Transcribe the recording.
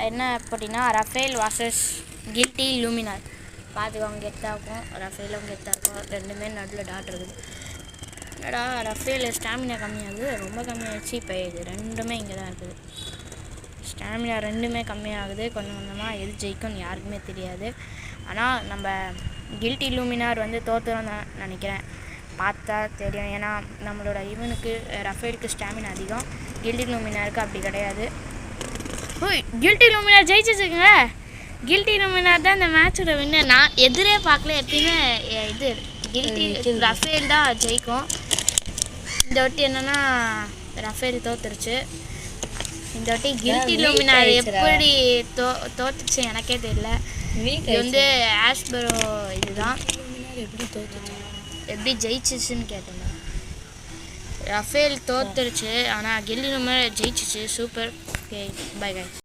என்ன அப்படின்னா Rafale versus guilty luminaire பார்த்துக்கோங்க. கெத்தாக இருக்கும், ரஃபேலும் கெத்தாக இருக்கும். ரெண்டுமே நடுவில் டாட் இருக்குது. என்னடா ரஃபேல் ஸ்டாமினா கம்மியாகுது, ரொம்ப கம்மியாகிடுச்சு. இப்போ இது ரெண்டுமே இங்கே தான் இருக்குது. ஸ்டாமினா ரெண்டுமே கம்மியாகுது கொஞ்சம் கொஞ்சமாக. எது ஜெயிக்கும்னு யாருக்குமே தெரியாது. ஆனால் நம்ம கில்ட்டி லூமினார் வந்து தோற்றுறோம் தான் நினைக்கிறேன். பார்த்தா தெரியும். ஏன்னா நம்மளோட இவனுக்கு ரஃபேலுக்கு ஸ்டாமினா அதிகம், கில்ட்டி லூமினாருக்கு அப்படி கிடையாது. Guilty luminaire ஜெயிச்சிச்சுங்க. கில்ட்டி லூமினார் தான் இந்த மேட்சோட வின்னர். நான் எதிரே பார்க்கல. எப்பயுமே இது கில்ட்டி ரஃபேல் தான் ஜெயிக்கும். இந்த வாட்டி என்னென்னா ரஃபேல் தோத்துருச்சு. இந்த வாட்டி கில்ட்டி லூமினார் எப்படி தோத்துச்சு எனக்கே தெரியல. இது வந்து ஆஷ்பரோ இதுதான் எப்படி ஜெயிச்சிச்சுன்னு கேட்டேன். ரஃபேல் தோத்துருச்சு, ஆனால் கில்ட்டி லூமினார் ஜெயிச்சிச்சு. சூப்பர். Okay, bye guys.